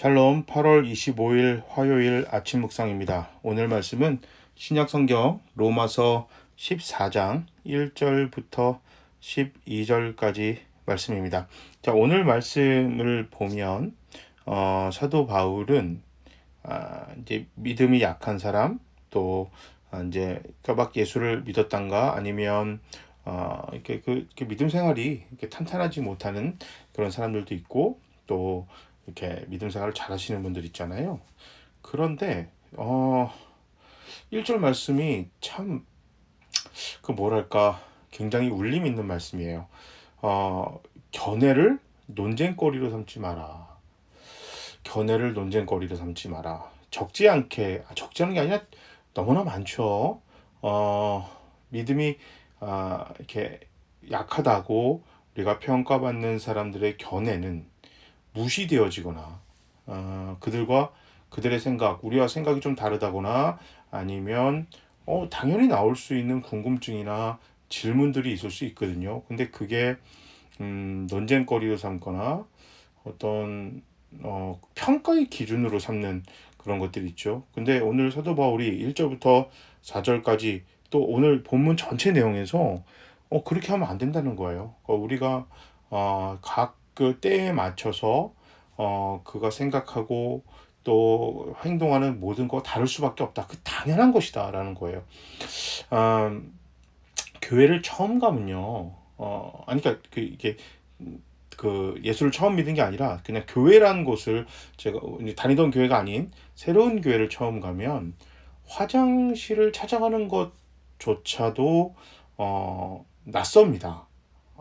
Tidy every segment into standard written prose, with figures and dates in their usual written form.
샬롬 8월 25일 화요일 아침 묵상입니다. 오늘 말씀은 신약성경 로마서 14장 1절부터 12절까지 말씀입니다. 자, 오늘 말씀을 보면 사도 바울은 이제 믿음이 약한 사람 또 이제 막 예수를 믿었단가 아니면 이렇게 믿음 생활이 이렇게 탄탄하지 못하는 그런 사람들도 있고 또 이렇게 믿음 생활을 잘 하시는 분들 있잖아요. 그런데 1절 말씀이 참 그 뭐랄까 굉장히 울림 있는 말씀이에요. 견해를 논쟁거리로 삼지 마라. 견해를 논쟁거리로 삼지 마라. 적지 않은 게 아니라 너무나 많죠. 믿음이 이렇게 약하다고 우리가 평가받는 사람들의 견해는 무시되어지거나 그들의 생각, 우리와 생각이 좀 다르다거나 아니면 당연히 나올 수 있는 궁금증이나 질문들이 있을 수 있거든요. 근데 그게 논쟁거리로 삼거나 어떤 평가의 기준으로 삼는 그런 것들이 있죠. 근데 오늘 사도 바울이 1절부터 4절까지 또 오늘 본문 전체 내용에서 그렇게 하면 안 된다는 거예요. 우리가 각 그 때에 맞춰서 그가 생각하고 또 행동하는 모든 거 다를 수밖에 없다. 그 당연한 것이다라는 거예요. 음, 교회를 처음 가면요. 아니 그러니까 이게 그 예수를 처음 믿은 게 아니라 그냥 교회라는 곳을 제가 다니던 교회가 아닌 새로운 교회를 처음 가면 화장실을 찾아가는 것조차도 낯섭니다.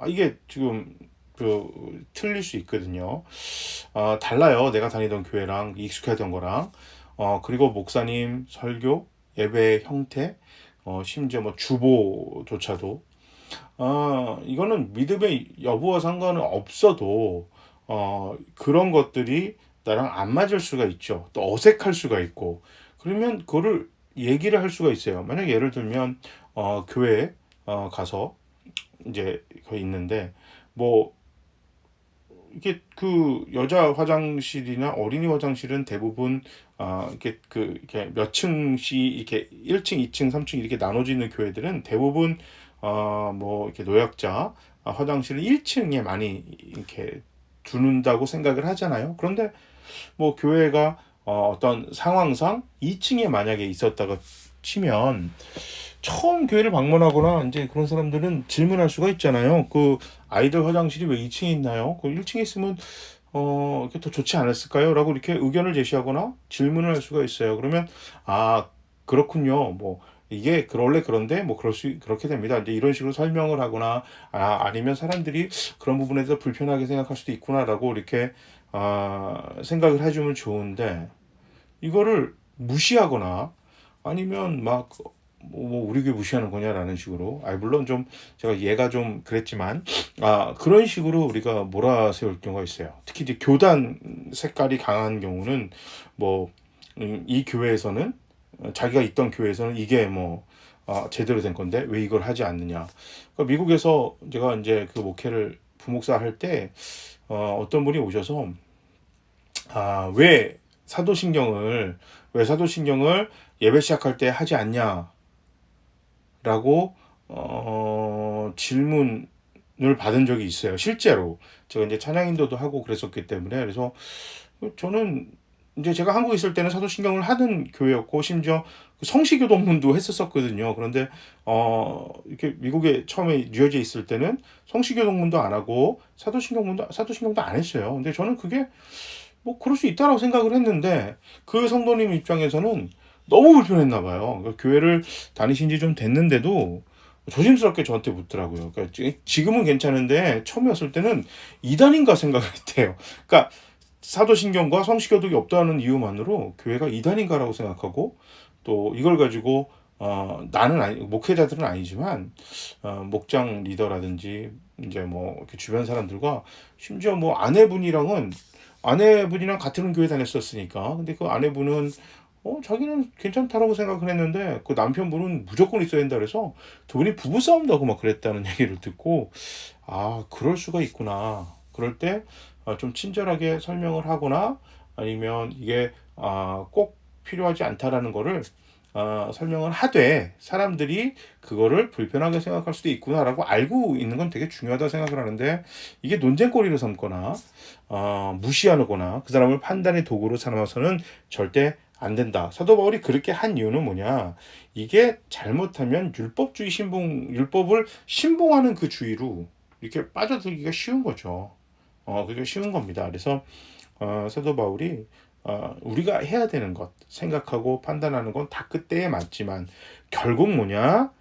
이게 지금 틀릴 수 있거든요. 달라요. 내가 다니던 교회랑 익숙하던 거랑. 그리고 목사님 설교, 예배 형태, 심지어 뭐 주보조차도 이거는 믿음의 여부와 상관은 없어도 그런 것들이 나랑 안 맞을 수가 있죠. 또 어색할 수가 있고 그러면 그거를 얘기를 할 수가 있어요. 만약 예를 들면 교회에 가서 이제 거기 있는데 뭐 이게 그 여자 화장실이나 어린이 화장실은 대부분 이렇게 몇 층씩 이렇게 1층, 2층, 3층 이렇게 나눠져 있는 교회들은 대부분 뭐 이렇게 노약자 화장실을 1층에 많이 이렇게 두는다고 생각을 하잖아요. 그런데 뭐 교회가 어떤 상황상 2층에 만약에 있었다가 치면 처음 교회를 방문하거나 이제 그런 사람들은 질문할 수가 있잖아요. 그 아이들 화장실이 왜 2층에 있나요? 그 1층에 있으면 이렇게 더 좋지 않았을까요? 라고 이렇게 의견을 제시하거나 질문을 할 수가 있어요. 그러면 그렇군요. 뭐 이게 원래 그런데 뭐 그렇게 됩니다. 이제 이런 식으로 설명을 하거나 아니면 사람들이 그런 부분에 대해서 불편하게 생각할 수도 있구나라고 이렇게 생각을 해주면 좋은데 이거를 무시하거나 아니면 뭐 우리 교회 무시하는 거냐라는 식으로 물론 좀 제가 얘가 좀 그랬지만 그런 식으로 우리가 몰아세울 경우가 있어요. 특히 이제 교단 색깔이 강한 경우는 뭐 이 교회에서는 자기가 있던 교회에서는 이게 뭐 제대로 된 건데 왜 이걸 하지 않느냐. 그러니까 미국에서 제가 이제 그 목회를 부목사 할 때 어떤 분이 오셔서 왜 사도신경을 예배 시작할 때 하지 않냐라고 질문을 받은 적이 있어요. 실제로 제가 이제 찬양 인도도 하고 그랬었기 때문에 그래서 저는 이제 제가 한국에 있을 때는 사도신경을 하는 교회였고 심지어 그 성시교동문도 했었거든요. 그런데 이렇게 미국에 처음에 뉴저지에 있을 때는 성시교동문도 안 하고 사도신경도 안 했어요. 근데 저는 그게 뭐 그럴 수 있다라고 생각을 했는데 그 성도님 입장에서는 너무 불편했나 봐요. 그러니까 교회를 다니신 지 좀 됐는데도 조심스럽게 저한테 묻더라고요. 그러니까 지금은 괜찮은데 처음에 왔을 때는 이단인가 생각을 했대요. 그러니까 사도신경과 성시교독이 없다는 이유만으로 교회가 이단인가라고 생각하고 또 이걸 가지고 나는 목회자들은 아니지만 목장 리더라든지 이제 뭐 이렇게 주변 사람들과 심지어 뭐 아내분이랑 같은 교회 다녔었으니까 근데 그 아내분은 자기는 괜찮다라고 생각을 했는데 그 남편분은 무조건 있어야 된다 그래서 두 분이 부부싸움도 하고 막 그랬다는 얘기를 듣고 그럴 수가 있구나. 그럴 때 좀 친절하게 설명을 하거나 아니면 이게 꼭 필요하지 않다라는 거를 설명을 하되 사람들이 그거를 불편하게 생각할 수도 있구나라고 알고 있는 건 되게 중요하다 생각을 하는데 이게 논쟁거리로 삼거나 무시하거나 그 사람을 판단의 도구로 삼아서는 절대 안 된다. 사도 바울이 그렇게 한 이유는 뭐냐? 이게 잘못하면 율법을 신봉하는 그 주의로 이렇게 빠져들기가 쉬운 거죠. 그게 쉬운 겁니다. 그래서 사도 바울이 우리가 해야 되는 것 생각하고 판단하는 건 다 그때에 맞지만 결국 뭐냐?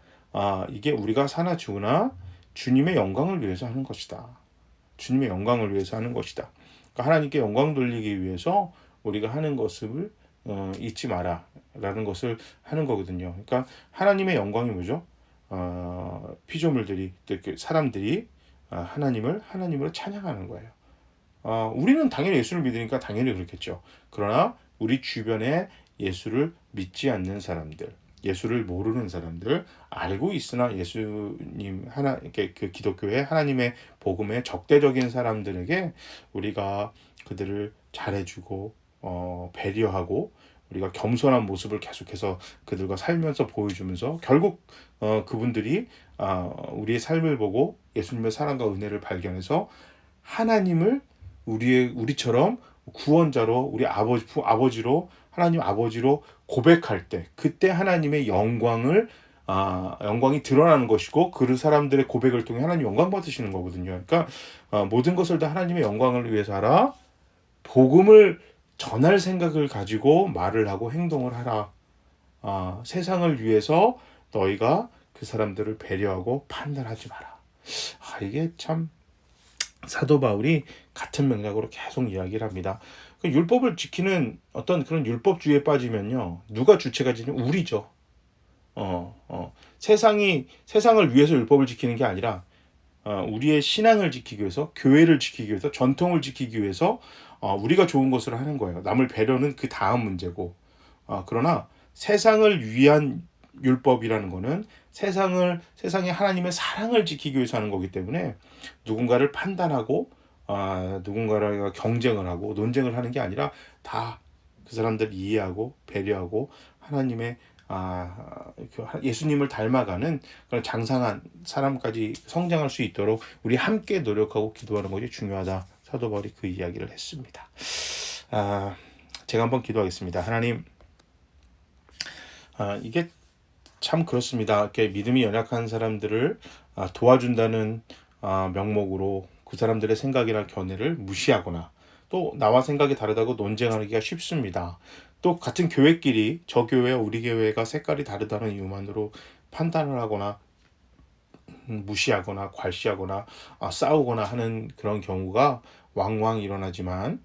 이게 우리가 사나 죽으나 주님의 영광을 위해서 하는 것이다. 주님의 영광을 위해서 하는 것이다. 그러니까 하나님께 영광 돌리기 위해서 우리가 하는 것을 잊지 마라 라는 것을 하는 거거든요. 그러니까 하나님의 영광이 뭐죠? 피조물들이 사람들이 하나님으로 찬양하는 거예요. 우리는 당연히 예수를 믿으니까 당연히 그렇겠죠. 그러나 우리 주변에 예수를 믿지 않는 사람들, 예수를 모르는 사람들, 알고 있으나 예수님 이렇게 그 기독교의 하나님의 복음에 적대적인 사람들에게 우리가 그들을 잘해주고 배려하고 우리가 겸손한 모습을 계속해서 그들과 살면서 보여주면서 결국 그분들이 우리의 삶을 보고 예수님의 사랑과 은혜를 발견해서 하나님을 우리처럼 구원자로 우리 아버지로 하나님 아버지로 고백할 때 그때 하나님의 영광이 드러나는 것이고 그 사람들의 고백을 통해 하나님 영광 받으시는 거거든요. 그러니까 모든 것을 다 하나님의 영광을 위해서 하라. 복음을 전할 생각을 가지고 말을 하고 행동을 하라. 세상을 위해서 너희가 그 사람들을 배려하고 판단하지 마라. 이게 참 사도 바울이 같은 맥락으로 계속 이야기를 합니다. 율법을 지키는 어떤 그런 율법주의에 빠지면요, 누가 주체가 되냐? 우리죠. 세상을 위해서 율법을 지키는 게 아니라 우리의 신앙을 지키기 위해서, 교회를 지키기 위해서, 전통을 지키기 위해서 우리가 좋은 것을 하는 거예요. 남을 배려는 그 다음 문제고. 그러나 세상을 위한 율법이라는 거는 세상에 하나님의 사랑을 지키기 위해서 하는 거기 때문에 누군가를 판단하고 누군가랑 경쟁을 하고 논쟁을 하는 게 아니라 다 그 사람들 이해하고 배려하고 하나님의 예수님을 닮아가는 그런 장성한 사람까지 성장할 수 있도록 우리 함께 노력하고 기도하는 것이 중요하다. 사도 바울이 그 이야기를 했습니다. 제가 한번 기도하겠습니다. 하나님, 이게 참 그렇습니다. 이렇게 믿음이 연약한 사람들을 도와준다는 명목으로 그 사람들의 생각이나 견해를 무시하거나 또 나와 생각이 다르다고 논쟁하기가 쉽습니다. 또 같은 교회끼리 저 교회와 우리 교회가 색깔이 다르다는 이유만으로 판단을 하거나 무시하거나 괄시하거나 싸우거나 하는 그런 경우가 왕왕 일어나지만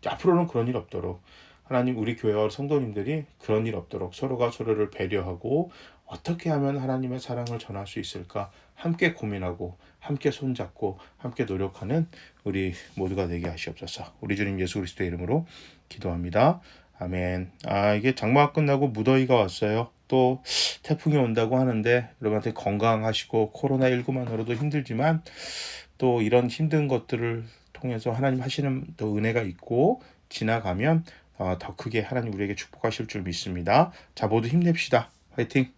앞으로는 그런 일 없도록 하나님 우리 교회와 성도님들이 그런 일 없도록 서로가 서로를 배려하고 어떻게 하면 하나님의 사랑을 전할 수 있을까 함께 고민하고 함께 손잡고 함께 노력하는 우리 모두가 되게 하시옵소서. 우리 주님 예수 그리스도의 이름으로 기도합니다. 아멘. 이게 장마가 끝나고 무더위가 왔어요. 또 태풍이 온다고 하는데 여러분한테 건강하시고 코로나19만으로도 힘들지만 또 이런 힘든 것들을 통해서 하나님 하시는 또 은혜가 있고 지나가면 더 크게 하나님 우리에게 축복하실 줄 믿습니다. 자, 모두 힘냅시다. 화이팅!